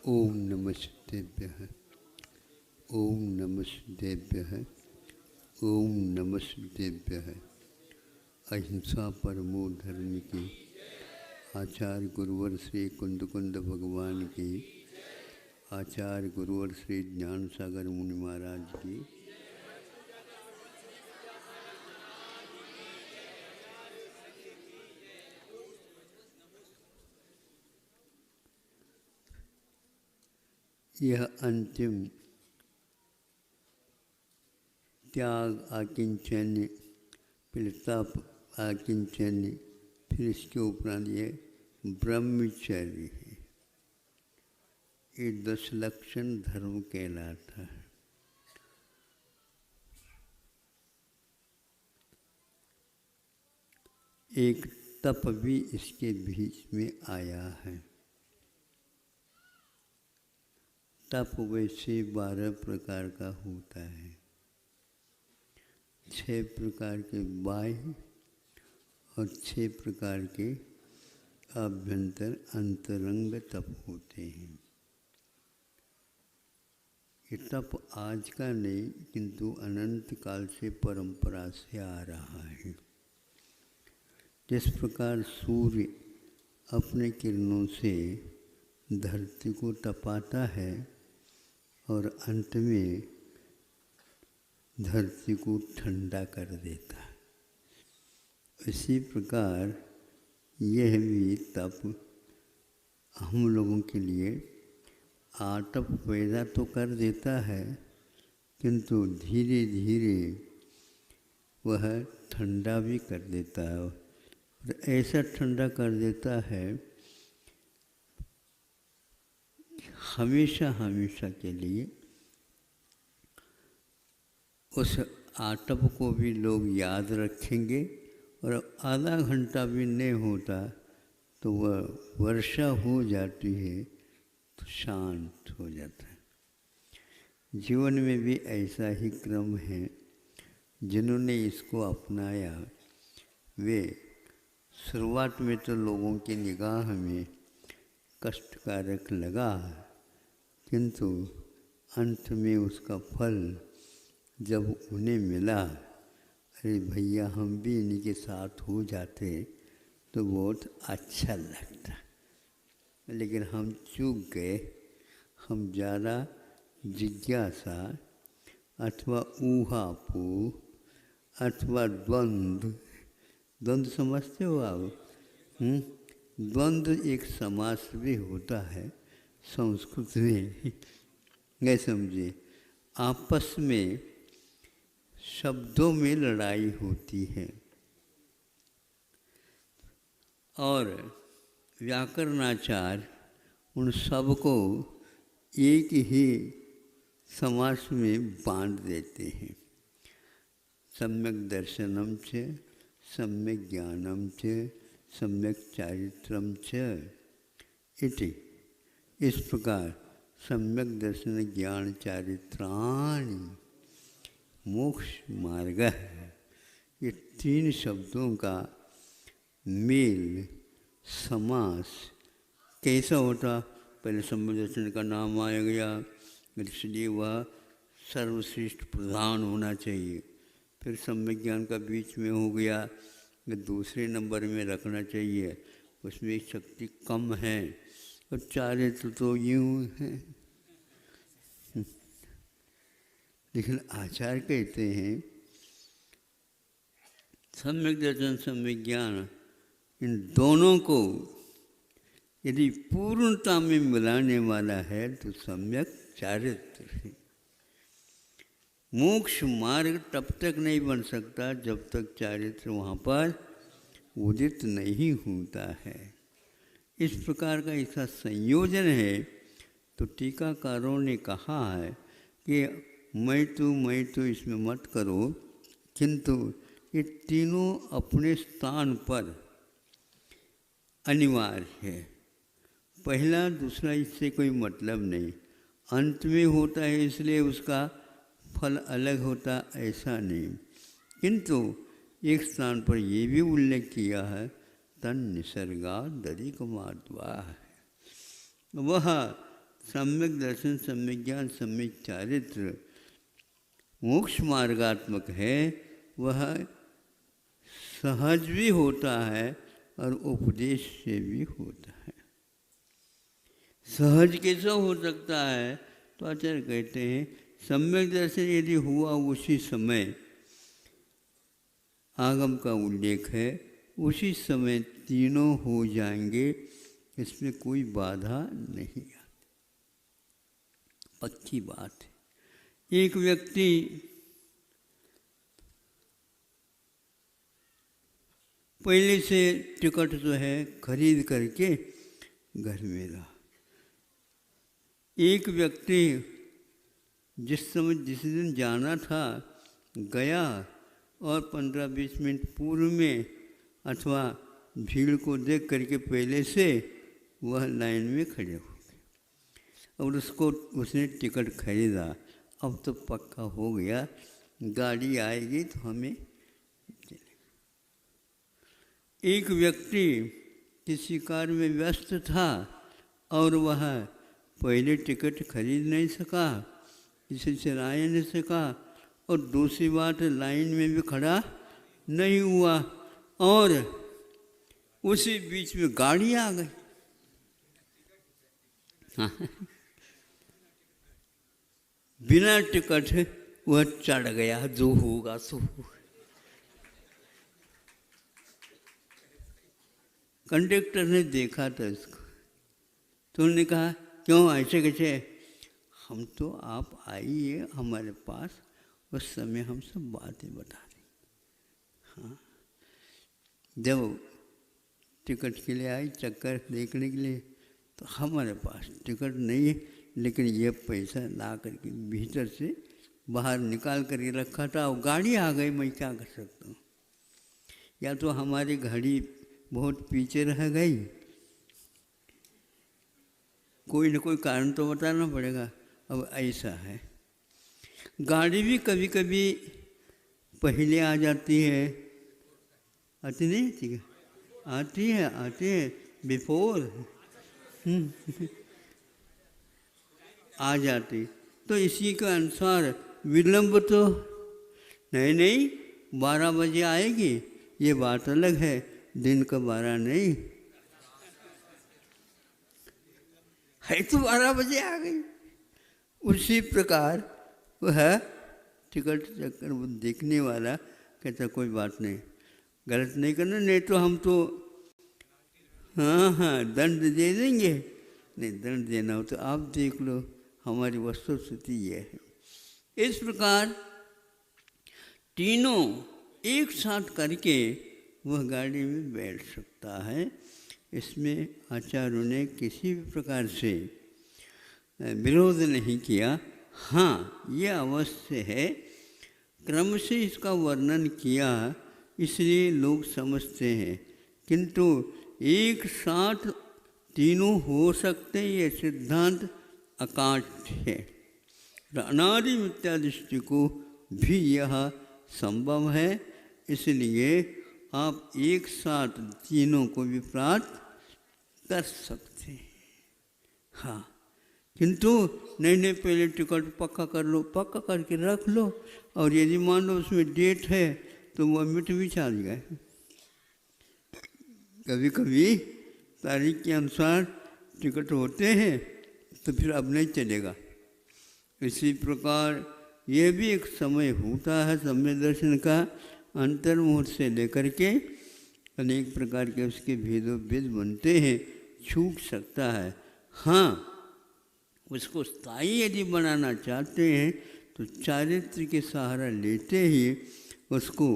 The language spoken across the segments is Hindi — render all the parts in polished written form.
ओम नमस्तेभ्यः। ओम नमस्तेभ्यः। ओम नमस्तेभ्यः। अहिंसा परमो धर्म की आचार्य गुरुवर श्री कुंद कुंद भगवान की, आचार्य गुरुवर श्री ज्ञान सागर मुनि महाराज की। यह अंतिम त्याग आकिंचन्य, फिर तप आकिंचन्य, फिर इसके उपरांत ये ब्रह्मचर्य है। ये 10 लक्षण धर्म कहलाता है। एक तप भी इसके बीच में आया है। तप वैसे 12 प्रकार का होता है। 6 प्रकार के बाह्य और 6 प्रकार के आभ्यंतर अंतरंग तप होते हैं। ये तप आज का नहीं, किंतु अनंत काल से परंपरा से आ रहा है। जिस प्रकार सूर्य अपने किरणों से धरती को तपाता है और अंत में धरती को ठंडा कर देता है, इसी प्रकार यह भी तप हम लोगों के लिए आतप पैदा तो कर देता है, किंतु धीरे धीरे वह ठंडा भी कर देता है। और ऐसा ठंडा कर देता है हमेशा हमेशा के लिए। उस आतप को भी लोग याद रखेंगे और आधा घंटा भी नहीं होता तो वह वर्षा हो जाती है तो शांत हो जाता है। जीवन में भी ऐसा ही क्रम है। जिन्होंने इसको अपनाया वे शुरुआत में तो लोगों की निगाह में कष्टकारक लगा, किंतु अंत में उसका फल जब उन्हें मिला, अरे भैया हम भी इन्हीं के साथ हो जाते तो बहुत अच्छा लगता। लेकिन हम चूक गए। हम ज़्यादा जिज्ञासा अथवा ऊहापोह अथवा द्वंद्व समझते हो आप? द्वंद्व एक समास भी होता है संस्कृत में। नहीं समझे? आपस में शब्दों में लड़ाई होती है और व्याकरणाचार्य उन सबको एक ही समास में बांध देते हैं। सम्यक दर्शनम च, सम्यक ज्ञानम च, सम्यक चारित्रम च इति। इस प्रकार सम्यक दर्शन ज्ञान चारित्राणि मोक्ष मार्ग है। ये 3 शब्दों का मेल समास कैसा होता? पहले सम्यक दर्शन का नाम आया गया, इसलिए वह सर्वश्रेष्ठ प्रधान होना चाहिए। फिर सम्यक ज्ञान का बीच में हो गया, दूसरे नंबर में रखना चाहिए, उसमें शक्ति कम है। और चारित्र तो यूँ है। लेकिन आचार्य कहते हैं सम्यक दर्शन सम्यक ज्ञान, इन दोनों को यदि पूर्णता में मिलाने वाला है तो सम्यक चारित्र है। मोक्ष मार्ग तब तक नहीं बन सकता जब तक चारित्र वहाँ पर उदित नहीं होता है। इस प्रकार का इसका संयोजन है। तो टीकाकारों ने कहा है कि मैं तो इसमें मत करो, किंतु ये तीनों अपने स्थान पर अनिवार्य है। पहला दूसरा इससे कोई मतलब नहीं। अंत में होता है इसलिए उसका फल अलग होता, ऐसा नहीं। किंतु एक स्थान पर ये भी उल्लेख किया है तन निसर्गा दधिकमाद्वा, वह सम्यक दर्शन, सम्यक ज्ञान, सम्यक चारित्र मोक्ष मार्गात्मक है, वह सहज भी होता है और उपदेश से भी होता है। सहज कैसा हो सकता है? तो आचार्य कहते हैं सम्यक दर्शन यदि हुआ उसी समय, आगम का उल्लेख है, उसी समय तीनों हो जाएंगे, इसमें कोई बाधा नहीं आती, पक्की बात है। एक व्यक्ति पहले से टिकट जो है खरीद करके घर में रहा। एक व्यक्ति जिस दिन जाना था गया और 15-20 मिनट पूर्व में अथवा भीड़ को देख करके पहले से वह लाइन में खड़े हो गए और उसने टिकट खरीदा। अब तो पक्का हो गया, गाड़ी आएगी तो हमें चलेगा। एक व्यक्ति किसी कार्य में व्यस्त था और वह पहले टिकट खरीद नहीं सका, किसी से राय नहीं सका, और दूसरी बात लाइन में भी खड़ा नहीं हुआ और उसी बीच में गाड़ी आ गई। हाँ। बिना टिकट वह चढ़ गया, जो होगा सो होगा। कंडक्टर ने देखा था इसको, तो उन्होंने कहा क्यों ऐसे कैसे? हम तो आप आइए हमारे पास, उस समय हम सब बातें बता दें। हाँ, जब टिकट के लिए आई चक्कर देखने के लिए, तो हमारे पास टिकट नहीं है, लेकिन ये पैसा ला करके भीतर से बाहर निकाल करके रखा था और गाड़ी आ गई, मैं क्या कर सकता हूँ? या तो हमारी घड़ी बहुत पीछे रह गई, कोई न कोई कारण तो बताना पड़ेगा। अब ऐसा है, गाड़ी भी कभी कभी पहले आ जाती है, आती नहीं? ठीक है, आती है बिफोर आ जाती। तो इसी के अनुसार विलंब तो नहीं 12 बजे आएगी, ये बात अलग है, दिन का 12 नहीं है, तो 12 बजे आ गई। उसी प्रकार वह टिकट चक्कर वो देखने वाला कहता कोई बात नहीं, गलत नहीं करना, नहीं तो हम तो हाँ दंड दे देंगे। नहीं, दंड देना हो तो आप देख लो, हमारी वस्तुस्थिति ये है। इस प्रकार तीनों एक साथ करके वह गाड़ी में बैठ सकता है। इसमें आचार्यों ने किसी भी प्रकार से विरोध नहीं किया। हाँ, ये अवश्य है, क्रम से इसका वर्णन किया इसलिए लोग समझते हैं, किंतु एक साथ तीनों हो सकते, ये सिद्धांत अकाट्य है। अनादि मिथ्या दृष्टि को भी यह संभव है, इसलिए आप एक साथ तीनों को भी प्राप्त कर सकते हैं। हाँ, किंतु नहीं पहले टिकट पक्का कर लो, पक्का करके रख लो, और यदि मान लो उसमें डेट है तो वह मिट भी चल जाए। कभी कभी तारीख के अनुसार टिकट होते हैं तो फिर अब नहीं चलेगा। इसी प्रकार ये भी एक समय होता है समय दर्शन का, अंतर्मुहूर्त से लेकर के अनेक प्रकार के उसके भेद बनते हैं, छूट सकता है। हाँ, उसको स्थायी यदि बनाना चाहते हैं तो चारित्र के सहारा लेते ही उसको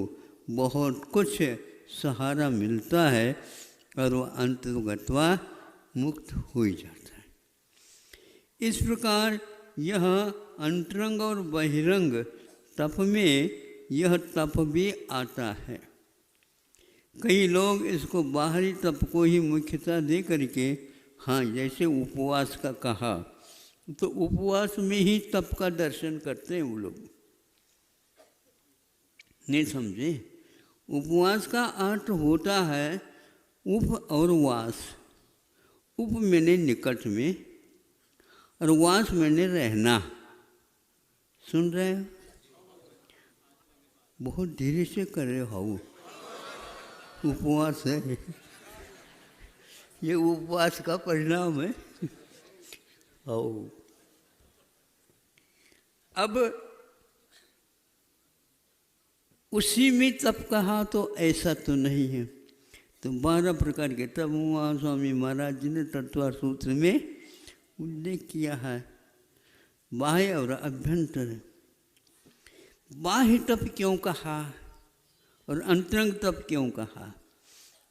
बहुत कुछ सहारा मिलता है और वह अंतर्गतवा मुक्त हो ही जाता है। इस प्रकार यह अंतरंग और बहिरंग तप में यह तप भी आता है। कई लोग इसको बाहरी तप को ही मुख्यता दे करके, हाँ जैसे उपवास का कहा, तो उपवास में ही तप का दर्शन करते हैं वो लोग, नहीं समझे? उपवास का अर्थ होता है उप और वास। उप मैंने निकट में और उपवास मैंने रहना। सुन रहे हो? बहुत धीरे से कर रहे हो। उपवास है, ये उपवास का परिणाम है। आओ, अब उसी में तप कहा तो ऐसा तो नहीं है। तो 12 प्रकार के तप हुआ स्वामी महाराज जी ने तत्वार सूत्र में उल्लेख किया है। बाह्य और अभ्यंतर। बाह्य तप क्यों कहा और अंतरंग तप क्यों कहा?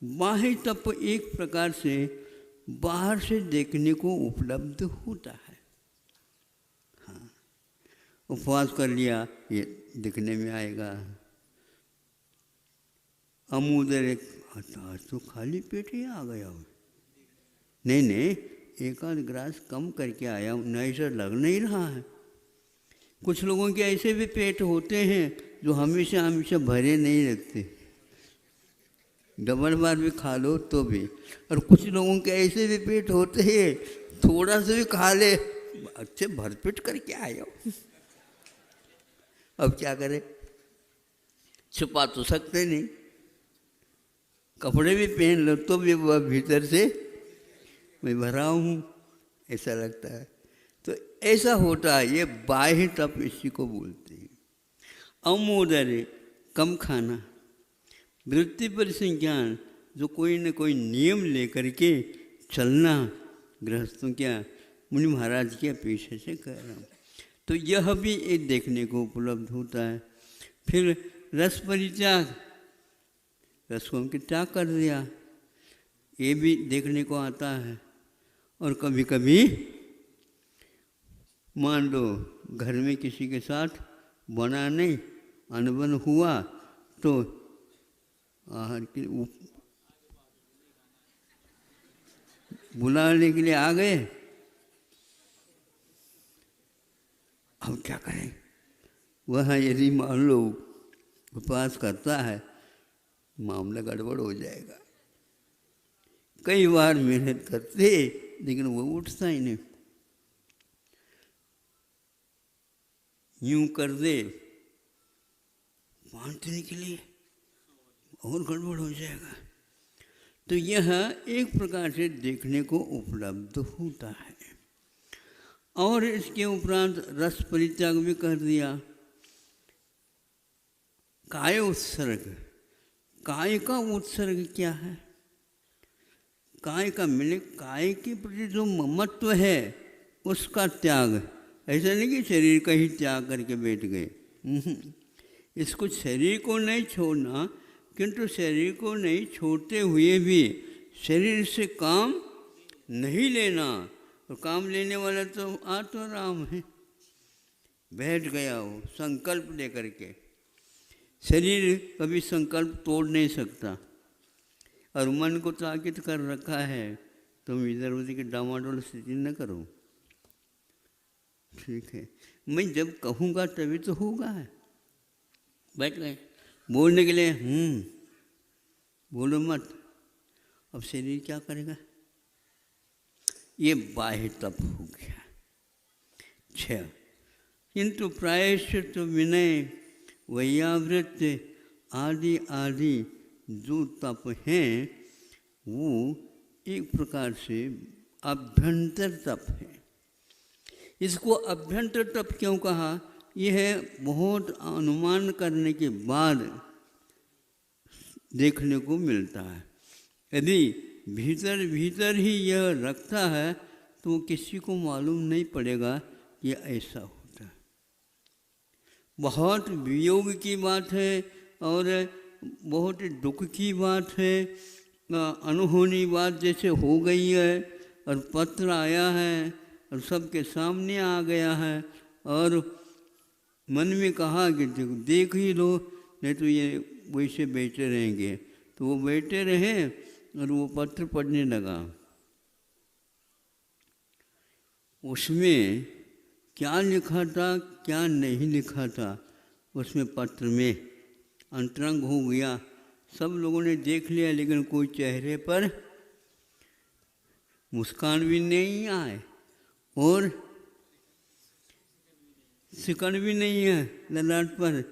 बाह्य तप एक प्रकार से बाहर से देखने को उपलब्ध होता है। हाँ, उपवास कर लिया, ये दिखने में आएगा। अमूदर एक आज तो खाली पेट ही आ गया हूँ, नहीं, एक आध ग्रास कम करके आया हूँ, नहीं सर लग नहीं रहा है। कुछ लोगों के ऐसे भी पेट होते हैं जो हमेशा भरे नहीं रखते, डबल बार भी खा लो तो भी। और कुछ लोगों के ऐसे भी पेट होते हैं थोड़ा सा भी खा ले अच्छे भरपेट करके आए हो। अब क्या करें, छुपा तो सकते नहीं, कपड़े भी पहन लो तो भी वह भीतर से मैं भरा हूँ ऐसा लगता है। तो ऐसा होता है, ये बाह्य तप इसी को बोलते हैं। अमोदर कम खाना, वृत्ति पर संज्ञान, जो कोई न कोई नियम लेकर के चलना, गृहस्थों क्या मुनि महाराज के पीछे से कह रहा हूँ। तो यह भी एक देखने को उपलब्ध होता है। फिर रस परित्याग, रस को हमके त्याग कर दिया, ये भी देखने को आता है। और कभी कभी मान लो घर में किसी के साथ बना नहीं, अनबन हुआ तो आहार के बुलाने के लिए आ गए। अब क्या करें, वह यदि मान लो उपवास करता है, मामला गड़बड़ हो जाएगा। कई बार मेहनत करते लेकिन वो उठता ही नहीं, यूं कर दे बांटने के लिए और गड़बड़ हो जाएगा। तो यह एक प्रकार से देखने को उपलब्ध होता है। और इसके उपरांत रस परित्याग भी कर दिया। काय उत्सर्ग, काय का उत्सर्ग क्या है? काय का मिले, काय के प्रति जो ममत्व है उसका त्याग। ऐसा नहीं कि शरीर का ही त्याग करके बैठ गए। इसको शरीर को नहीं छोड़ना, किंतु शरीर को नहीं छोड़ते हुए भी शरीर से काम नहीं लेना। और काम लेने वाला तो आत्माराम है। बैठ गया हो संकल्प लेकर के, शरीर कभी संकल्प तोड़ नहीं सकता। और मन को ताकिद कर रखा है, तुम इधर उधर की डामाडोल स्थिति न करो। ठीक है, मैं जब कहूँगा तभी तो होगा। बैठ गए बोलने के लिए, बोलो मत। अब शरीर क्या करेगा? ये बाह्य तप हो गया। 6 किंतु प्रायश्चित विनय वैयावृत्ति आदि आदि जो तप हैं वो एक प्रकार से अभ्यंतर तप है। इसको अभ्यंतर तप क्यों कहा? यह बहुत अनुमान करने के बाद देखने को मिलता है। यदि भीतर भीतर ही यह रखता है तो किसी को मालूम नहीं पड़ेगा कि ऐसा होता है। बहुत वियोग की बात है और बहुत दुख की बात है, अनहोनी बात जैसे हो गई है और पत्र आया है और सबके सामने आ गया है और मन में कहा कि देख ही लो, नहीं तो ये वैसे बैठे रहेंगे। तो वो बैठे रहे और वो पत्र पढ़ने लगा। उसमें क्या लिखा था क्या नहीं लिखा था, उसमें पत्र में अंतरंग हो गया। सब लोगों ने देख लिया लेकिन कोई चेहरे पर मुस्कान भी नहीं आए और सिकड़ भी नहीं है ललाट पर,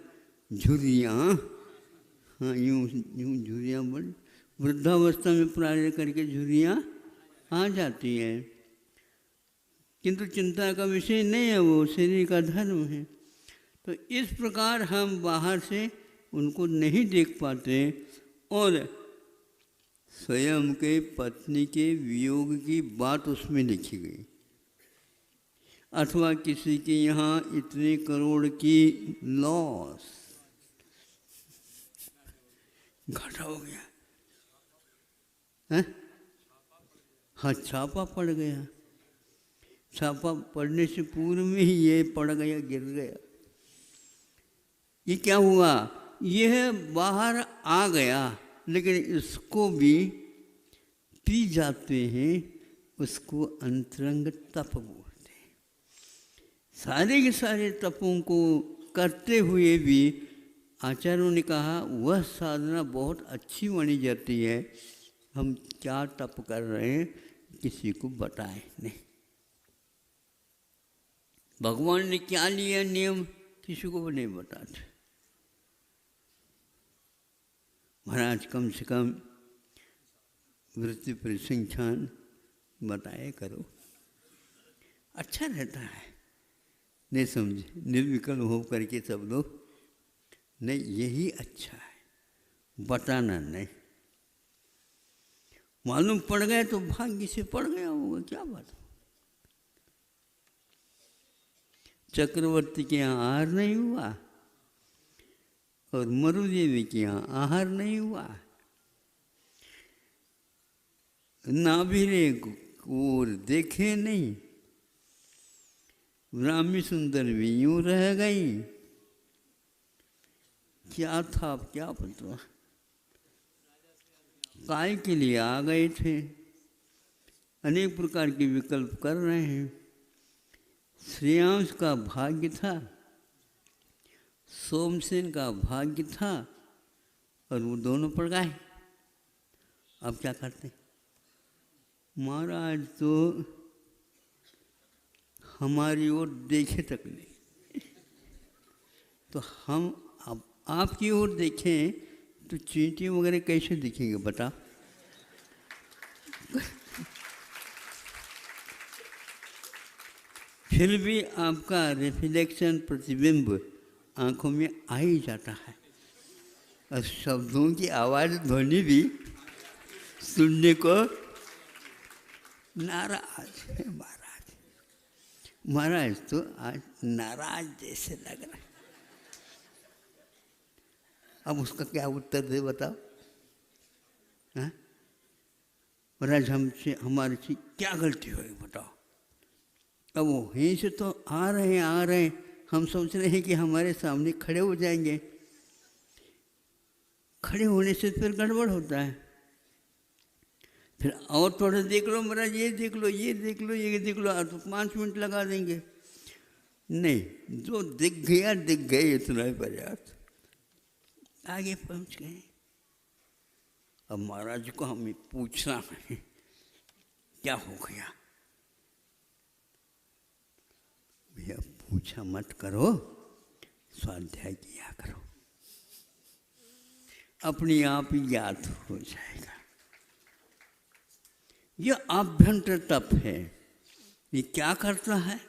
झुर्रियाँ, हाँ यूँ यूँ झुर्रियाँ बन, वृद्धावस्था में प्राय करके झुर्रियाँ आ जाती है, किंतु चिंता का विषय नहीं है, वो शरीर का धर्म है। तो इस प्रकार हम बाहर से उनको नहीं देख पाते और स्वयं के पत्नी के वियोग की बात उसमें लिखी गई, अथवा किसी के यहाँ इतने करोड़ की लॉस, घाटा हो गया है, हाँ छापा पड़ गया, छापा पड़ने से पूर्व में ही ये पड़ गया, गिर गया। ये क्या हुआ, यह बाहर आ गया, लेकिन इसको भी पी जाते हैं, उसको अंतरंग तप बोलते हैं। सारे के सारे तपों को करते हुए भी आचार्यों ने कहा वह साधना बहुत अच्छी मानी जाती है, हम क्या तप कर रहे हैं किसी को बताए नहीं। भगवान ने क्या लिया नियम, किसी को भी नहीं बताते। महाराज कम से कम वृत्ति परिसंख्यान बताए करो, अच्छा रहता है। नहीं समझे, निर्विकल्प हो करके सब लोग, नहीं यही अच्छा है, बताना नहीं। मालूम पड़ गए तो भाग्य से पड़ गया होगा, क्या बात। चक्रवर्ती के यहाँ आहार नहीं हुआ और मरुदेवी के यहाँ आहार नहीं हुआ, नाभिरे और देखे नहीं, ब्राह्मी सुंदर भी यूं रह गई, क्या था अब क्या पता, काय के लिए आ गए थे, अनेक प्रकार के विकल्प कर रहे हैं। श्रेयांश का भाग्य था, सोमसेन का भाग्य था, और वो दोनों पड़ गए। अब क्या करते, महाराज तो हमारी ओर देखे तक नहीं, तो हम अब आपकी ओर देखें तो चींटी वगैरह कैसे दिखेंगे बता। फिर भी आपका रिफ्लेक्शन, प्रतिबिंब आंखों में आ ही जाता है, और शब्दों की आवाज़ ध्वनि भी सुनने को नाराज है। महाराज तो आज नाराज जैसे लग रहा है। अब उसका क्या उत्तर दे बताओ, हाँ? महाराज हमसे हमारे से क्या गलती हुई बताओ। अब वो यहीं से तो आ रहे हैं, हम सोच रहे हैं कि हमारे सामने खड़े हो जाएंगे, खड़े होने से फिर गड़बड़ होता है। फिर और थोड़ा देख लो महाराज, ये देख लो, ये देख लो, ये देख लो, तो 5 मिनट लगा देंगे। नहीं, जो दिख गया दिख गए, इतना ही पर्याप्त। आगे पहुंच गए। अब महाराज को हमें पूछना है क्या हो गया। भैया पूछा मत करो, स्वाध्याय किया करो, अपने आप ही याद हो जाएगा। यह आभ्यंतर तप है। ये क्या करता है,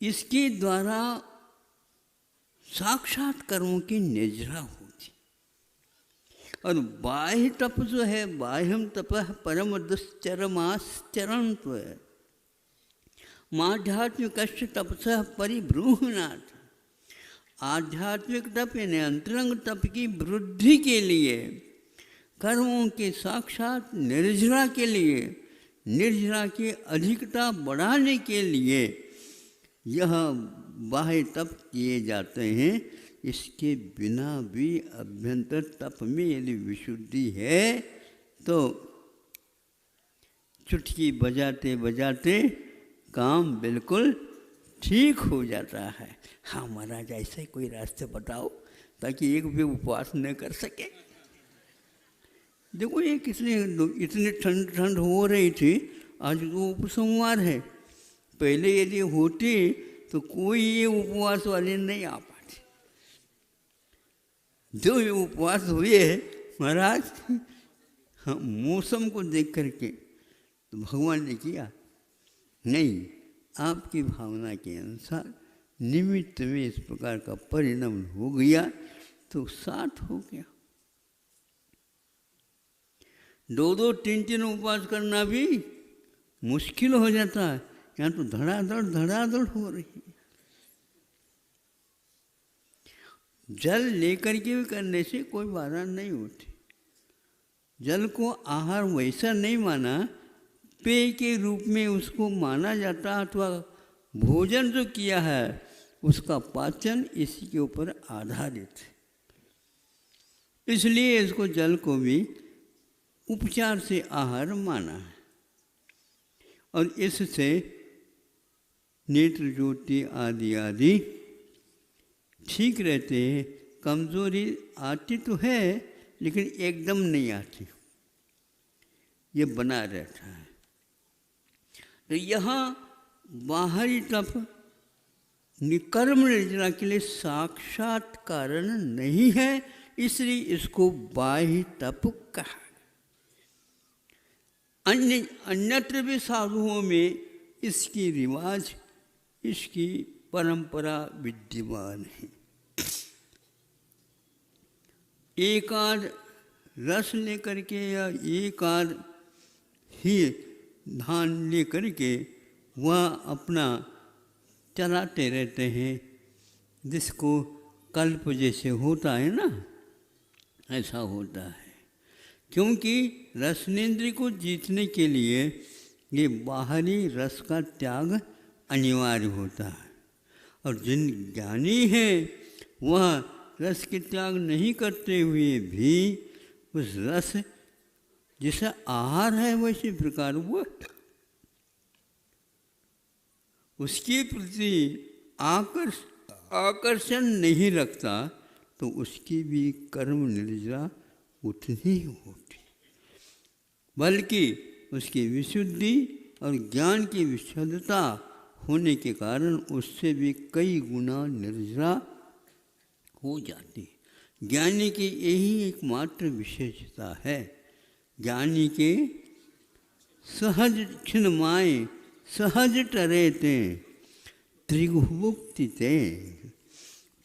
इसके द्वारा साक्षात कर्मों की निजरा होती। और बाह्य तप जो है, बाह्यम तप परम दुश्चरमाश्चरंत्व है, आध्यात्मिक तपस परिब्रूहनाथ। आध्यात्मिक तप यानी अंतरंग तप की वृद्धि के लिए, कर्मों के साक्षात निर्जरा के लिए, निर्जरा की अधिकता बढ़ाने के लिए यह बाह्य तप किए जाते हैं। इसके बिना भी अभ्यंतर तप में यदि विशुद्धि है तो चुटकी बजाते बजाते काम बिल्कुल ठीक हो जाता है। हाँ महाराज, ऐसे कोई रास्ते बताओ ताकि एक भी उपवास न कर सके। देखो ये कितने इतनी ठंड हो रही थी, आज तो उपसंहार है। पहले यदि होती तो कोई ये उपवास वाले नहीं आ पाते। जो ये उपवास हुए महाराज, हाँ, मौसम को देख करके तो भगवान ने किया नहीं, आपकी भावना के अनुसार निमित्त में इस प्रकार का परिणाम हो गया तो साथ हो गया। 2-2, 3-3 उपवास करना भी मुश्किल हो जाता है, यहाँ तो धड़ाधड़ हो रही है। जल लेकर के भी करने से कोई बाधा नहीं होती। जल को आहार वैसा नहीं माना, पेय के रूप में उसको माना जाता, अथवा भोजन जो किया है उसका पाचन इसी के ऊपर आधारित है। इसलिए इसको जल को भी उपचार से आहार माना है। और इससे नेत्र ज्योति आदि आदि ठीक रहते हैं। कमजोरी आती तो है लेकिन एकदम नहीं आती, ये बना रहता है। तो यहाँ बाहरी तप कर्म निर्जरा के लिए साक्षात कारण नहीं है, इसलिए इसको बाह्य तप कहा। अन्यत्र भी साधुओं में इसकी रिवाज, इसकी परंपरा विद्यमान है। एक आध रस लेकर के या एक आध ही धान लेकर के वह अपना चलाते रहते हैं, जिसको कल्प जैसे होता है ना, ऐसा होता है। क्योंकि रसनेन्द्रिय को जीतने के लिए ये बाहरी रस का त्याग अनिवार्य होता है। और जिन ज्ञानी हैं वह रस के त्याग नहीं करते हुए भी उस रस जैसा आहार है वैसे प्रकार वो उसके प्रति आकर्षण नहीं रखता, तो उसकी भी कर्म निर्जरा उतनी होती, बल्कि उसकी विशुद्धि और ज्ञान की विशुद्धता होने के कारण उससे भी कई गुना निर्जरा हो जाती। ज्ञानी की यही एकमात्र विशेषता है। ज्ञानी के सहज क्षणमाए सहज टरेते त्रिगुभुक्तिते,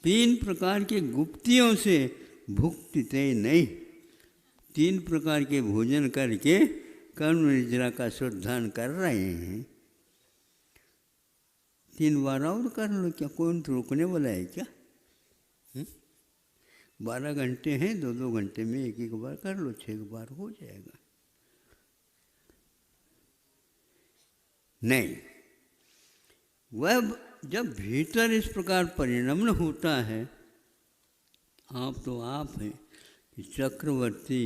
3 प्रकार के गुप्तियों से भुक्तिते नहीं। 3 प्रकार के भोजन करके कर्म निर्जरा का शुद्धान कर रहे हैं। 3 बार और कर लो, क्या कौन रोकने वाला है क्या? 12 घंटे हैं, 2-2 घंटे में 1-1 बार कर लो, 6 बार हो जाएगा। नहीं, वह जब भीतर इस प्रकार परिणमन होता है, आप तो आप हैं कि चक्रवर्ती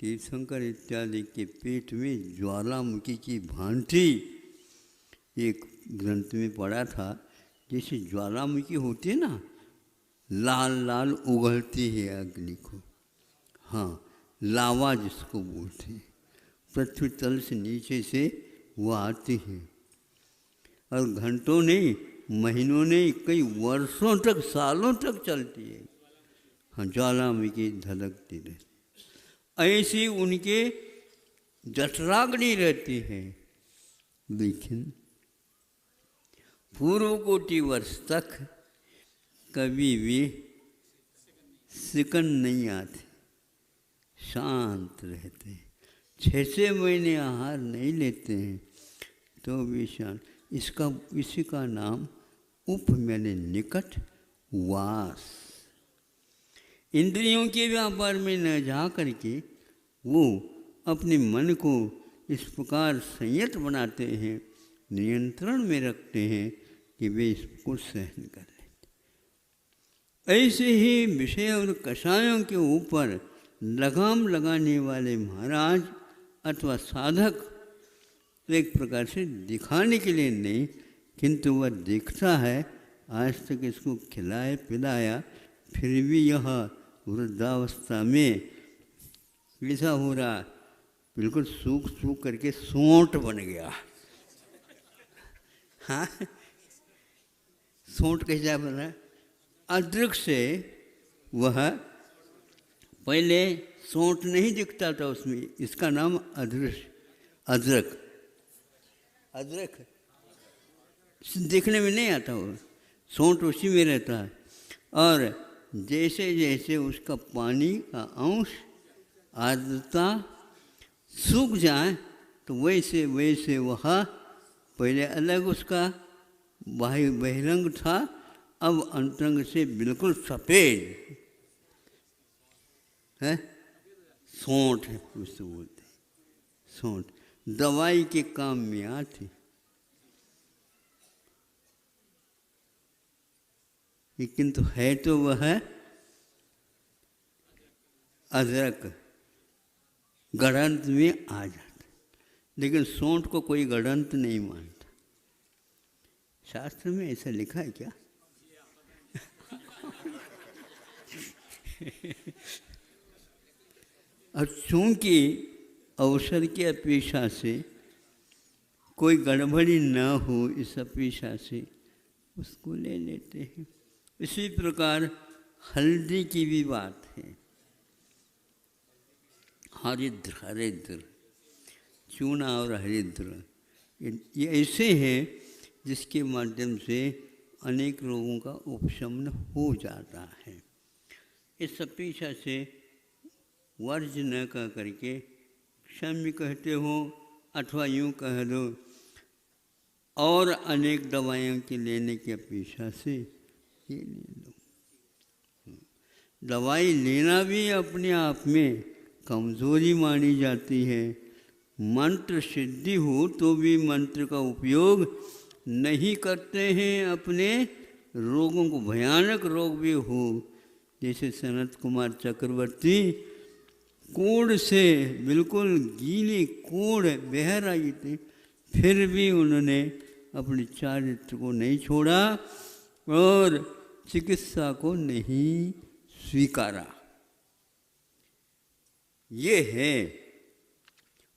तीर्थंकर इत्यादि के पेट में ज्वालामुखी की भांति, एक ग्रंथ में पढ़ा था, जैसे ज्वालामुखी होती है ना, लाल लाल उगलती है अग्नि को, हाँ, लावा जिसको बोलते हैं, पृथ्वी तल से नीचे से वो आती है और घंटों नहीं, महीनों नहीं, कई वर्षों तक, सालों तक चलती है। हाँ, ज्वालामुखी धधकती रहती, ऐसी उनके जठराग्नि रहती है। लेकिन पूर्व कोटि वर्ष तक कभी भी सिकन नहीं आते, शांत रहते हैं। 6-6 महीने आहार नहीं लेते हैं तो भी शांत। इसी का नाम उप मैंने निकट वास। इंद्रियों के व्यापार में न जा करके वो अपने मन को इस प्रकार संयत बनाते हैं, नियंत्रण में रखते हैं कि वे इसको सहन कर लेते। ऐसे ही विषय और कषायों के ऊपर लगाम लगाने वाले महाराज अथवा साधक एक प्रकार से दिखाने के लिए नहीं, किंतु वह दिखता है। आज तक इसको खिलाया पिलाया, फिर भी यह वृद्धावस्था में ऐसा हो रहा, बिल्कुल सूख सूख करके सोंठ बन गया। हाँ, सोंठ कैसा बना? अदरक से वह पहले सोंठ नहीं दिखता था उसमें, इसका नाम अदरक अदरक दिखने में नहीं आता, वो सोंठ उसी में रहता है। और जैसे जैसे उसका पानी का अंश आर्द्रता सूख जाए तो वैसे वैसे वह पहले अलग उसका बहिरंग था, अब अंतरंग से बिल्कुल सफ़ेद है। सोंठ है उसको बोलते हैं, सोंठ दवाई के काम में आती, लेकिन तो है तो वह अदरक गड़ंत में आ जाता, लेकिन सोंठ को कोई गड़ंत नहीं मानता। शास्त्र में ऐसा लिखा है क्या? और चूंकि अवसर की अपेक्षा से कोई गड़बड़ी न हो, इस अपेक्षा से उसको ले लेते हैं। इसी प्रकार हल्दी की भी बात है। हरिद्र चूना और हरिद्र ये ऐसे हैं जिसके माध्यम से अनेक रोगों का उपशमन हो जाता है। इस अपेक्षा से वर्ज न कह करके क्षम्य कहते हो, अथवा यूँ कह दो और अनेक दवाइयों के लेने की अपेक्षा से ये ले लो। दवाई लेना भी अपने आप में कमज़ोरी मानी जाती है। मंत्र सिद्धि हो तो भी मंत्र का उपयोग नहीं करते हैं अपने रोगों को, भयानक रोग भी हो। जैसे सनत कुमार चक्रवर्ती कोढ़ से बिल्कुल गीली कोढ़ बह रही थी, फिर भी उन्होंने अपने चारित्र को नहीं छोड़ा और चिकित्सा को नहीं स्वीकारा। ये है,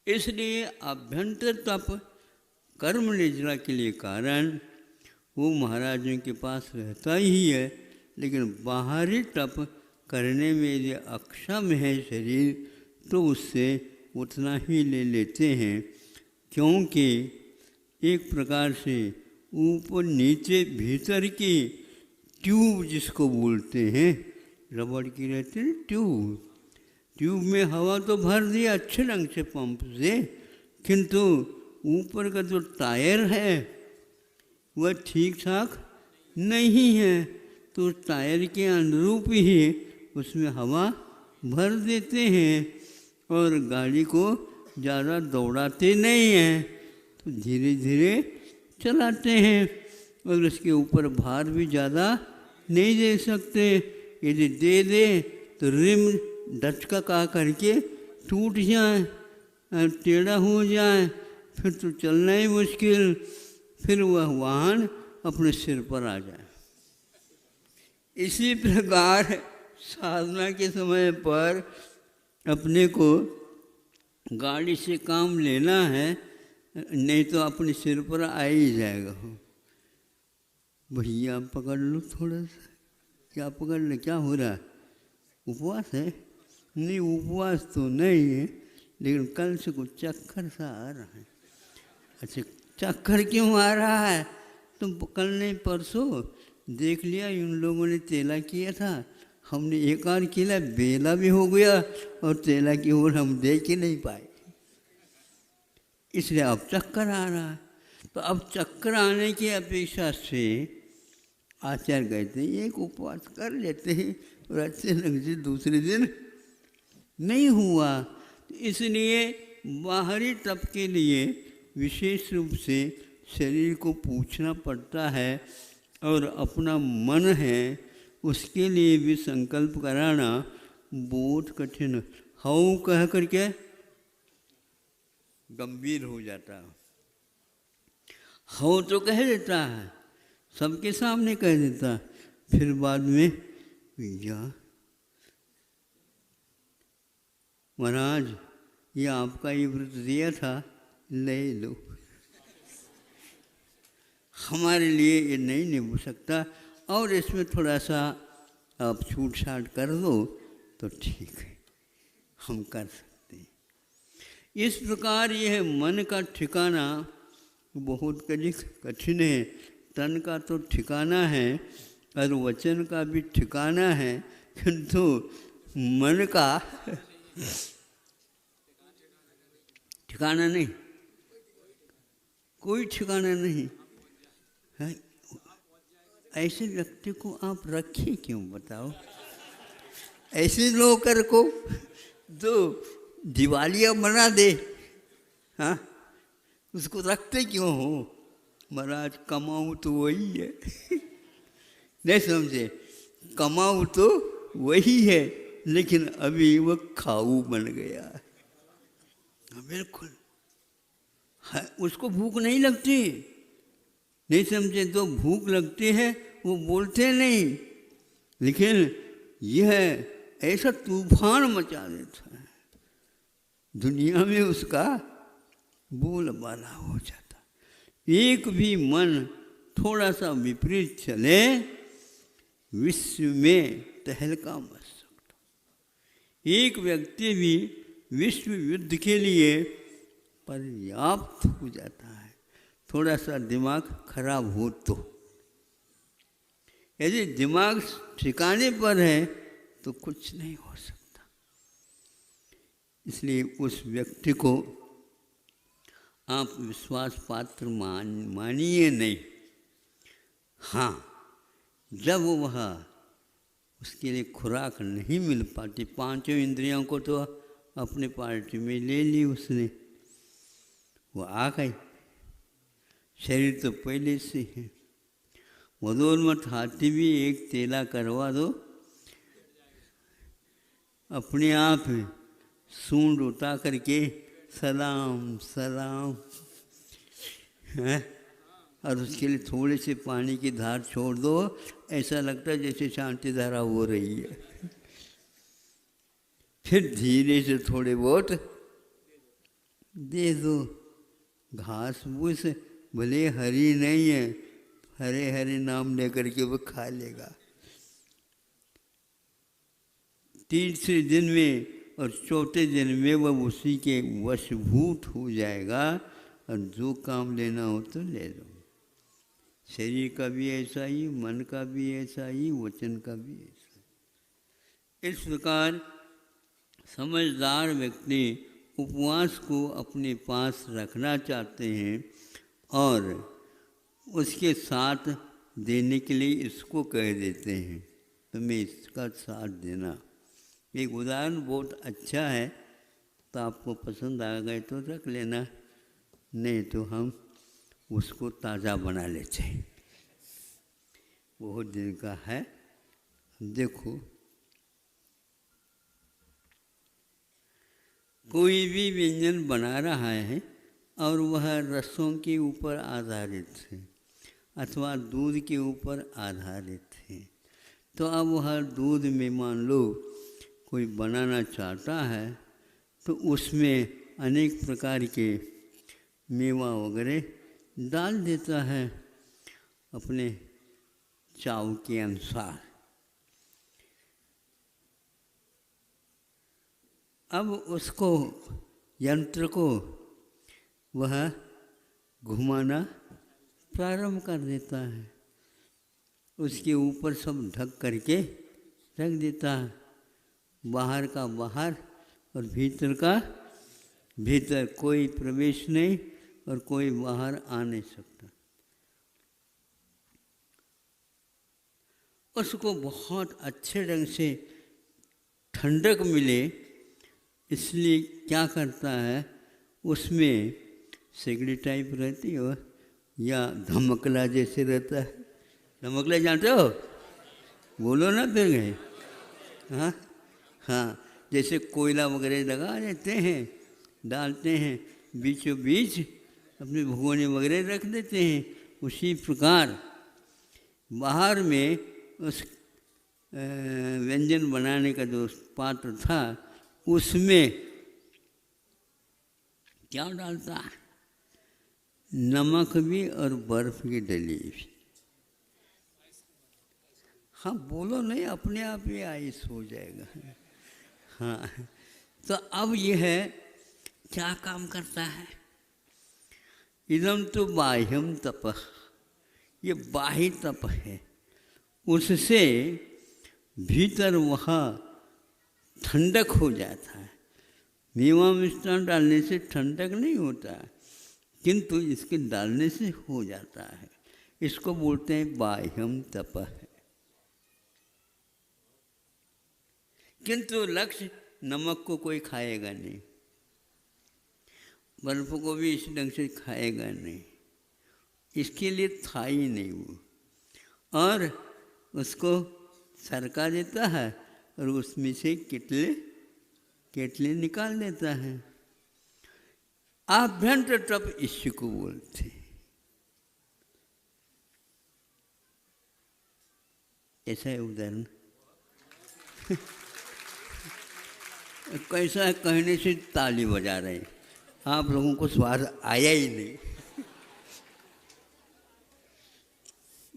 इसलिए आभ्यंतर तप कर्म निद्रा के लिए कारण वो महाराजों के पास रहता ही है, लेकिन बाहरी तप करने में यदि अक्षम है शरीर तो उससे उतना ही ले लेते हैं, क्योंकि एक प्रकार से ऊपर नीचे भीतर की ट्यूब जिसको बोलते हैं, रबड़ की रहती है ट्यूब में हवा तो भर दिया अच्छे ढंग से पंप से, किंतु ऊपर का जो टायर है वह ठीक ठाक नहीं है, तो टायर के अनुरूप ही उसमें हवा भर देते हैं और गाड़ी को ज़्यादा दौड़ाते नहीं हैं, तो धीरे धीरे चलाते हैं और उसके ऊपर भार भी ज़्यादा नहीं दे सकते। यदि दे तो रिम डचका का करके टूट जाए, टेढ़ा हो जाए, फिर तो चलना ही मुश्किल, फिर वह वाहन अपने सिर पर आ जाए। इसी प्रकार साधना के समय पर अपने को गाड़ी से काम लेना है, नहीं तो अपने सिर पर आ ही जाएगा। भैया पकड़ लो थोड़ा सा, क्या पकड़ ले, क्या हो रहा है? उपवास है? नहीं, उपवास तो नहीं है, लेकिन कल से कुछ चक्कर सा आ रहा है। अच्छा, चक्कर क्यों आ रहा है? तुम कल नहीं परसों देख लिया उन लोगों ने तेला किया था, हमने एक आध किला बेला भी हो गया और तेला की ओर हम देख ही नहीं पाए, इसलिए अब चक्कर आ रहा है। तो अब चक्कर आने की अपेक्षा से आचार्य कहते हैं एक उपवास कर लेते हैं और अच्छे ढंग से दूसरे दिन नहीं हुआ। तो इसलिए बाहरी तप के लिए विशेष रूप से शरीर को पूछना पड़ता है और अपना मन है उसके लिए भी संकल्प कराना बहुत कठिन। हऊ कह करके गंभीर हो जाता है। हो तो कह देता है, सबके सामने कह देता, फिर बाद में भैया महाराज ये आपका ये व्रत दिया था, ले लो। हमारे लिए ये नहीं निभ सकता, और इसमें थोड़ा सा आप छूट छाट कर दो तो ठीक है, हम कर सकते हैं। इस प्रकार यह मन का ठिकाना बहुत कठिन है। तन का तो ठिकाना है और वचन का भी ठिकाना है, किंतु मन का ठिकाना नहीं, कोई ठिकाना नहीं है। ऐसे व्यक्ति को आप रखिए क्यों, बताओ? ऐसे नौकर को जो दिवालिया बना दे, हाँ, उसको रखते क्यों हो? महाराज कमाऊँ तो वही है नहीं समझे, कमाऊँ तो वही है, लेकिन अभी वो खाऊ बन गया है। बिल्कुल है, उसको भूख नहीं लगती, नहीं समझे? तो भूख लगती है, वो बोलते नहीं, लेकिन यह ऐसा तूफान मचा देता है, दुनिया में उसका बोलबाला हो जाता। एक भी मन थोड़ा सा विपरीत चले, विश्व में तहलका मच सकता। एक व्यक्ति भी विश्व युद्ध के लिए पर्याप्त हो जाता है, थोड़ा सा दिमाग खराब हो तो। यदि दिमाग ठिकाने पर है तो कुछ नहीं हो सकता। इसलिए उस व्यक्ति को आप विश्वास पात्र मानिए नहीं। हाँ, जब वह उसके लिए खुराक नहीं मिल पाती, पांचों इंद्रियों को तो अपने पार्टी में ले ली उसने, वो आ गई, शरीर तो पहले से है। मदोन्मत्त हाथी भी एक तेला करवा दो, अपने आप सूंड उठा करके सलाम सलाम है, और उसके लिए थोड़े से पानी की धार छोड़ दो, ऐसा लगता है जैसे शांति धारा हो रही है। फिर धीरे से थोड़े बहुत दे दो, घास फूस भले हरी नहीं है, हरे हरे नाम लेकर के वो खा लेगा। तीसरे दिन में और चौथे दिन में वह उसी के वशभूत हो जाएगा, और जो काम लेना हो तो ले लो। शरीर का भी ऐसा ही, मन का भी ऐसा ही, वचन का भी ऐसा। इस प्रकार समझदार व्यक्ति उपवास को अपने पास रखना चाहते हैं, और उसके साथ देने के लिए इसको कह देते हैं, तुम्हें इसका साथ देना। एक उदाहरण बहुत अच्छा है, तो आपको पसंद आ गए तो रख लेना, नहीं तो हम उसको ताज़ा बना लेते हैं, बहुत दिन का है। देखो, कोई भी व्यंजन बना रहा है और वह रसों के ऊपर आधारित है अथवा दूध के ऊपर आधारित है, तो अब वह दूध में मान लो कोई बनाना चाहता है, तो उसमें अनेक प्रकार के मेवा वगैरह डाल देता है अपने चाव के अनुसार। अब उसको यंत्र को वह घुमाना प्रारंभ कर देता है, उसके ऊपर सब ढक करके रख देता है, बाहर का बाहर और भीतर का भीतर, कोई प्रवेश नहीं और कोई बाहर आ नहीं सकता। उसको बहुत अच्छे ढंग से ठंडक मिले, इसलिए क्या करता है, उसमें सिगड़ी टाइप रहती है या धमकला जैसे रहता है। धमकला जानते हो? बोलो ना फिर गए। हाँ हाँ, जैसे कोयला वगैरह लगा देते हैं, डालते हैं, बीचों बीच अपने भगोने वगैरह रख देते हैं, उसी प्रकार बाहर में उस व्यंजन बनाने का जो पात्र था, उसमें क्या डालता है, नमक भी और बर्फ की डली भी। हाँ बोलो नहीं, अपने आप ही आइस हो जाएगा। हाँ तो अब ये है क्या काम करता है, इदम तो बाह्यम तप, ये बाह्य तप है, उससे भीतर वहाँ ठंडक हो जाता है। मेवा मिष्टान डालने से ठंडक नहीं होता है, किंतु इसके डालने से हो जाता है। इसको बोलते हैं बाह्यम तप है। किंतु लक्ष्य नमक को कोई खाएगा नहीं, बर्फ को भी इस ढंग से खाएगा नहीं, इसके लिए था ही नहीं वो, और उसको सरका देता है और उसमें से कितले केटले निकाल देता है। आभ्यंतर तप इसी को बोलते हैं। ऐसा है उदाहरण। कैसा है, कहने से ताली बजा रहे हैं, आप लोगों को स्वाद आया ही नहीं।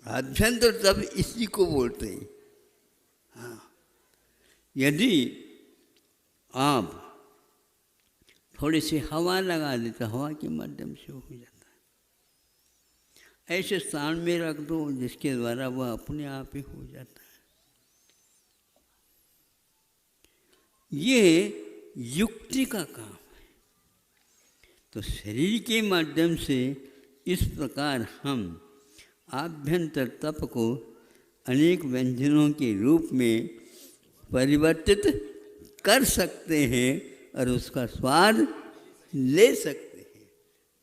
आभ्यंतर तप इसी को बोलते हैं। हाँ, यदि आप थोड़ी सी हवा लगा देते, हवा के माध्यम से हो जाता है। ऐसे स्थान में रख दो जिसके द्वारा वह अपने आप ही हो जाता है। ये युक्ति का काम है। तो शरीर के माध्यम से इस प्रकार हम आभ्यंतर तप को अनेक व्यंजनों के रूप में परिवर्तित कर सकते हैं और उसका स्वाद ले सकते हैं।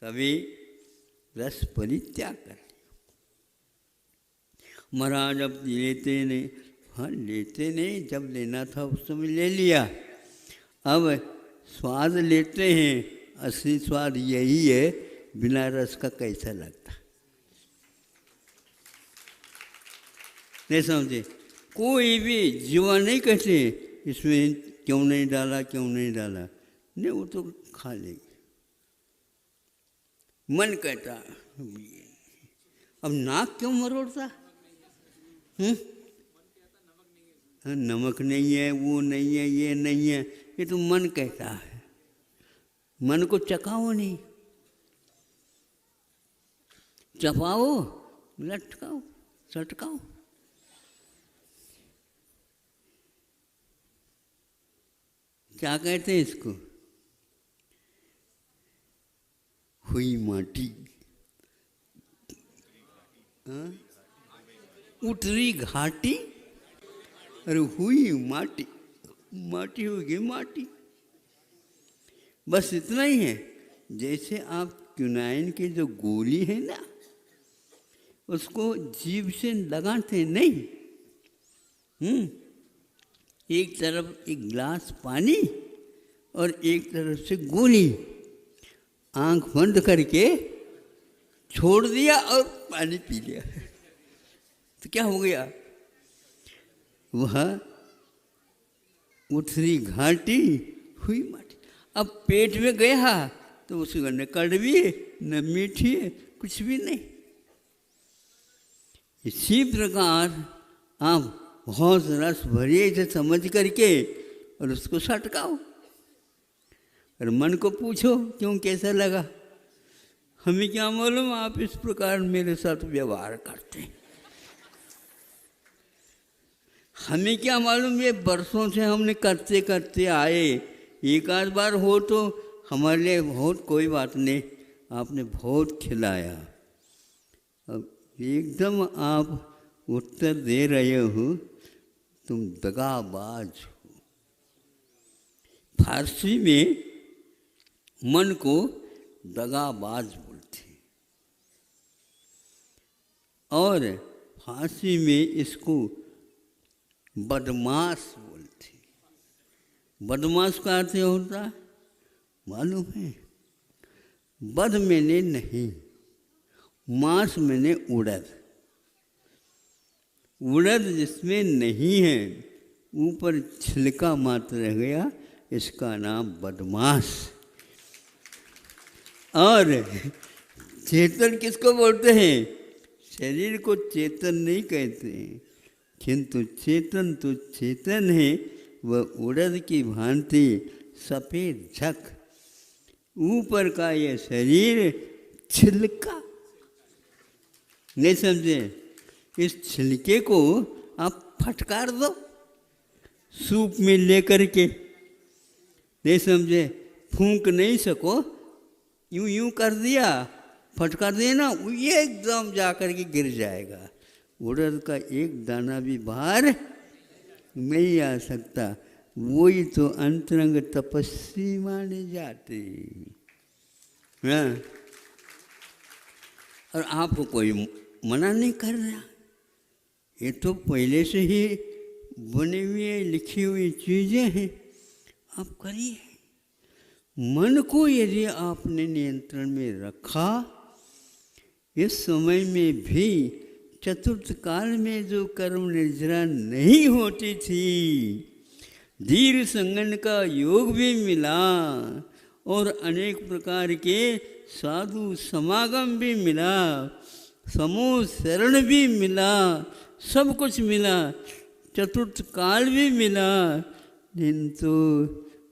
कभी रस परित्याग कर लिया, महाराज अब लेते नहीं, हाँ लेते नहीं, जब लेना था उस समय ले लिया, अब स्वाद लेते हैं। असली स्वाद यही है, बिना रस का कैसा लगता, नहीं समझे? कोई भी जीवा नहीं कहते इसमें क्यों नहीं डाला, क्यों नहीं डाला, नहीं वो तो खा लेंगे। मन कहता अब नाक क्यों मरोड़ता, नमक नहीं है, वो नहीं है, ये नहीं है, ये तो मन कहता है। मन को चकाओ नहीं, चपाओ, लटकाओ, सटकाओ। क्या कहते हैं इसको? हुई माटी, उतरी घाटी, अरे हुई माटी, माटी होगी माटी। बस इतना ही है। जैसे आप क्यूनाइन की जो गोली है ना, उसको जीभ से लगाते नहीं, एक तरफ एक गिलास पानी और एक तरफ से गोली, आंख बंद करके छोड़ दिया और पानी पी लिया, तो क्या हो गया? वह उथरी घाटी हुई माटी। अब पेट में गया तो उसको न कड़वी है न मीठी है, कुछ भी नहीं। इसी प्रकार आप बहुत रस भरिए से समझ करके और उसको सटकाओ और मन को पूछो क्यों, कैसा लगा? हमें क्या मालूम आप इस प्रकार मेरे साथ व्यवहार करते हैं, हमें क्या मालूम ये बरसों से हमने करते करते आए, एक आध बार हो तो हमारे लिए बहुत कोई बात नहीं, आपने बहुत खिलाया। अब एकदम आप उत्तर दे रहे हो, तुम दगाबाज हो। फारसी में मन को दगाबाज बोलते हैं और फारसी में इसको बदमाश बोलते हैं। बदमाश का अर्थ होता है मालूम है? बद मैंने नहीं, मांस मैंने उड़द, उड़द जिसमें नहीं है, ऊपर छिलका मात्र रह गया, इसका नाम बदमाश। और चेतन किसको बोलते हैं? शरीर को चेतन नहीं कहते हैं, किंतु चेतन तो चेतन है। वह उड़द की भांति सफ़ेद झक, ऊपर का ये शरीर छिलका। नहीं समझे? इस छिलके को आप फटकार दो सूप में लेकर के, नहीं समझे? फूंक नहीं सको, यूं यूं कर दिया, फटकार दिया ना, ये एकदम जा कर के गिर जाएगा। उड़द का एक दाना भी बाहर नहीं आ सकता। वही तो अंतरंग तपस्वी माने जाते। हाँ, और आपको कोई मना नहीं कर रहा, ये तो पहले से ही बनी हुई लिखी हुई चीज़ें हैं, आप करिए। मन को यदि आपने नियंत्रण में रखा, इस समय में भी चतुर्थ काल में जो कर्म निर्जरा नहीं होती थी, धीर संगन का योग भी मिला और अनेक प्रकार के साधु समागम भी मिला, समूह शरण भी मिला, सब कुछ मिला, चतुर्थ काल भी मिला, दिन तो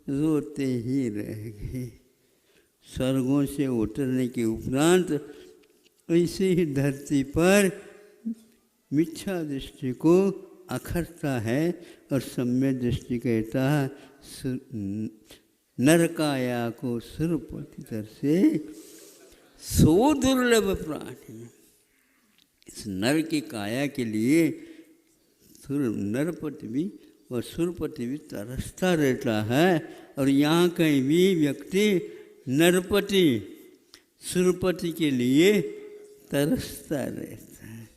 रोते ही रह गए। स्वर्गों से उतरने के उपरांत ऐसे ही धरती पर मिथ्या दृष्टि को अखरता है और सम्यक दृष्टि कहता है नरकाया को सुरपति तर से सो दुर्लभ प्राणी। इस नर की काया के लिए नरपति भी और सुरपति भी तरसता रहता है। और यहाँ कहीं भी व्यक्ति नरपति सुरपति के लिए तरसता रहता है।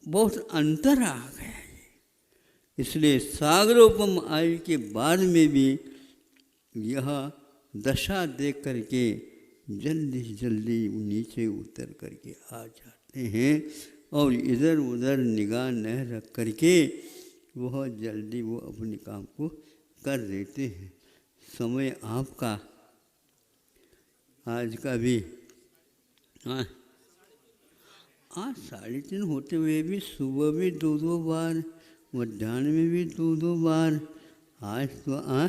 बहुत अंतर आ गया है। इसलिए सागरोपम आयु के बाद में भी यह दशा देख करके जल्दी जल्दी नीचे उतर करके आ जाते हैं और इधर उधर निगाह न रख करके बहुत जल्दी वो अपने काम को कर देते हैं। समय आपका आज का भी हाँ 3:30 होते हुए भी सुबह भी 2 बार, मध्याह्न में भी 2 बार, आज तो हाँ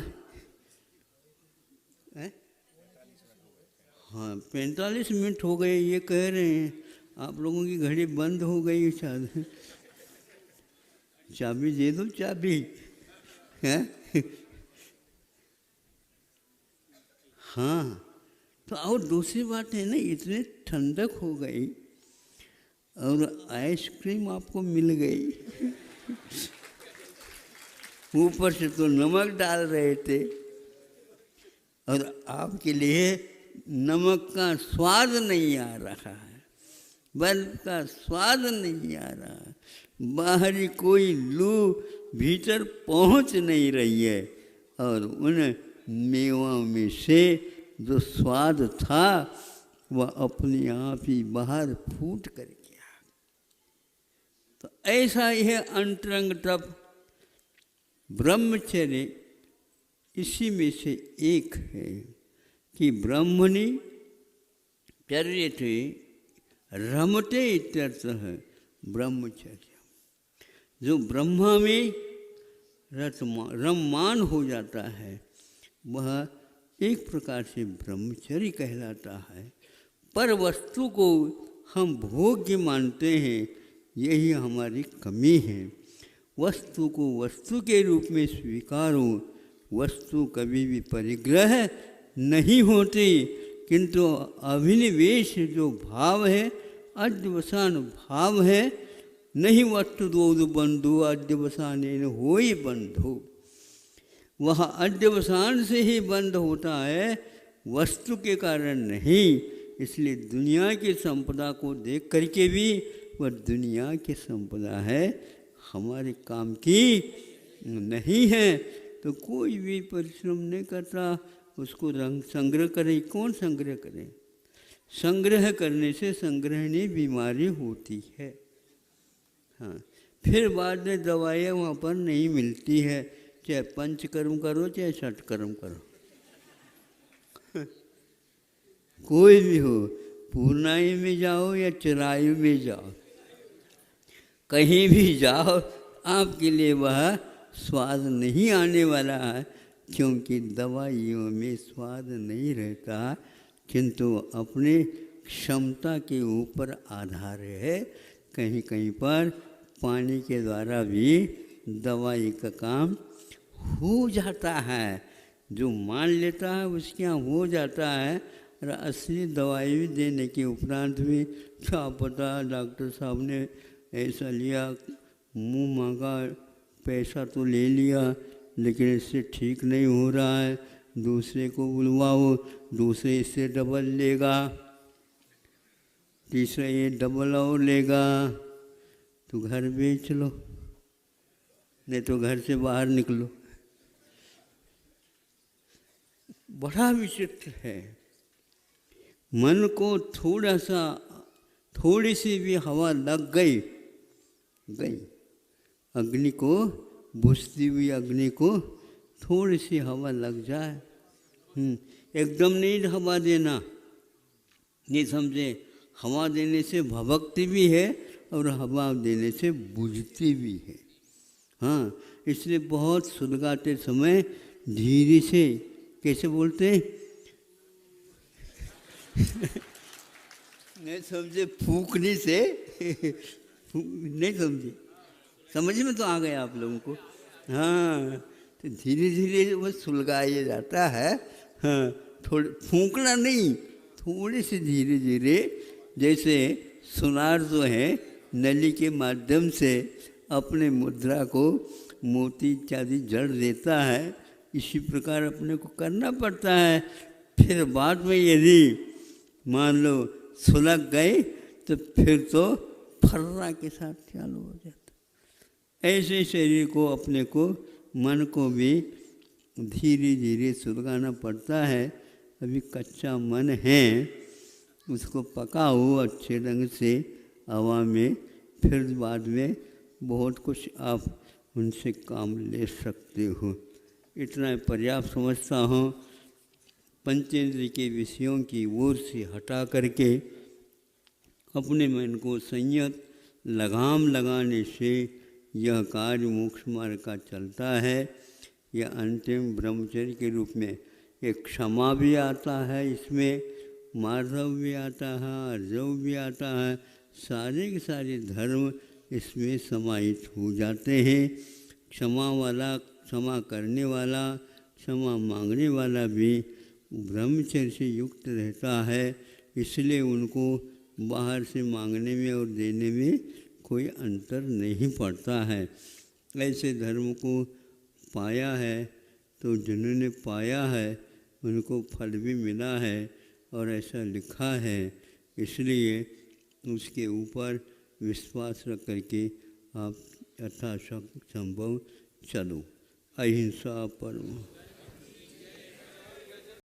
45 मिनट हो गए ये कह रहे हैं। आप लोगों की घड़ी बंद हो गई शायद। चाबी दे दो, चाबी है। हाँ तो और दूसरी बात है ना, इतने ठंडक हो गई और आइसक्रीम आपको मिल गई। ऊपर से तो नमक डाल रहे थे और आपके लिए नमक का स्वाद नहीं आ रहा है, बर्फ का स्वाद नहीं आ रहा, बाहरी कोई लू भीतर पहुंच नहीं रही है और उन मेवों में से जो स्वाद था वह अपने आप ही बाहर फूट कर गया। तो ऐसा ही है अंतरंग तप, ब्रह्मचर्य इसी में से एक है कि ब्रह्मणि चर्यते रमते इत्यर्थः ब्रह्मचर्य। जो ब्रह्मा में रममान हो जाता है वह एक प्रकार से ब्रह्मचर्य कहलाता है। पर वस्तु को हम भोग्य मानते हैं, यही हमारी कमी है। वस्तु को वस्तु के रूप में स्वीकारो। वस्तु कभी भी परिग्रह नहीं होती, किंतु अभिनिवेश जो भाव है, अध्यवसान भाव है, नहीं वस्तु दो बंधु अध्यवसान हो ही बंधु। वह अध्यवसान से ही बंध होता है, वस्तु के कारण नहीं। इसलिए दुनिया की संपदा को देख करके भी वह दुनिया की संपदा है, हमारे काम की नहीं है। तो कोई भी परिश्रम नहीं करता उसको रंग संग्रह करे। कौन संग्रह करे? संग्रह करने से संग्रहणी बीमारी होती है। हाँ, फिर बाद में दवाइयाँ वहाँ पर नहीं मिलती है, चाहे पंचकर्म करो चाहे षटकर्म करो। कोई भी हो, पूर्णाई में जाओ या चरायु में जाओ, कहीं भी जाओ आपके लिए वह स्वाद नहीं आने वाला है, क्योंकि दवाइयों में स्वाद नहीं रहता, किंतु अपने क्षमता के ऊपर आधार है। कहीं कहीं पर पानी के द्वारा भी दवाई का काम हो जाता है, जो मान लेता है उसके यहाँ हो जाता है, और असली दवाई भी देने के उपरांत भी क्या पता डॉक्टर साहब ने ऐसा लिया, मुंह मांगा, पैसा तो ले लिया, लेकिन इससे ठीक नहीं हो रहा है, दूसरे को बुलवाओ, दूसरे इससे डबल लेगा, तीसरा ये डबल और लेगा, तो घर बेच लो, नहीं तो घर से बाहर निकलो। बड़ा विचित्र है। मन को थोड़ी सी भी हवा लग गई, अग्नि को, बुझती हुई अग्नि को थोड़ी सी हवा लग जाए, एकदम नहीं हवा देना, नहीं समझे। हवा देने से भभकती भी है और हवा देने से बुझती भी है। हाँ, इसलिए बहुत सुलगाते समय धीरे से, कैसे बोलते हैं नहीं समझे, फूकने से नहीं समझे, समझ में तो आ गया आप लोगों को। हाँ, तो धीरे धीरे वो सुलगाया जाता है। हाँ, थोड़े फूंकना नहीं, थोड़े से धीरे धीरे, जैसे सुनार जो है नली के माध्यम से अपने मुद्रा को मोती इत्यादि जड़ देता है, इसी प्रकार अपने को करना पड़ता है। फिर बाद में यदि मान लो सुलग गए तो फिर तो फर्रा के साथ चालू हो जाता। ऐसे शरीर को, अपने को, मन को भी धीरे धीरे सुलगाना पड़ता है। अभी कच्चा मन है, उसको पकाओ अच्छे ढंग से हवा में, फिर बाद में बहुत कुछ आप उनसे काम ले सकते हो। इतना पर्याप्त समझता हूँ। पंचेंद्रिय के विषयों की ओर से हटा करके अपने मन को संयत लगाम लगाने से यह कार्य मोक्ष मार्ग का चलता है। यह अंतिम ब्रह्मचर्य के रूप में एक क्षमा भी आता है, इसमें मार्धव भी आता है, अर्जव भी आता है, सारे के सारे धर्म इसमें समाहित हो जाते हैं। क्षमा वाला, क्षमा करने वाला, क्षमा मांगने वाला भी ब्रह्मचर्य से युक्त रहता है, इसलिए उनको बाहर से मांगने में और देने में कोई अंतर नहीं पड़ता है। ऐसे धर्म को पाया है तो जिन्होंने पाया है उनको फल भी मिला है और ऐसा लिखा है, इसलिए उसके ऊपर विश्वास रख करके आप यथाशक्ति संभव चलो। अहिंसा परमो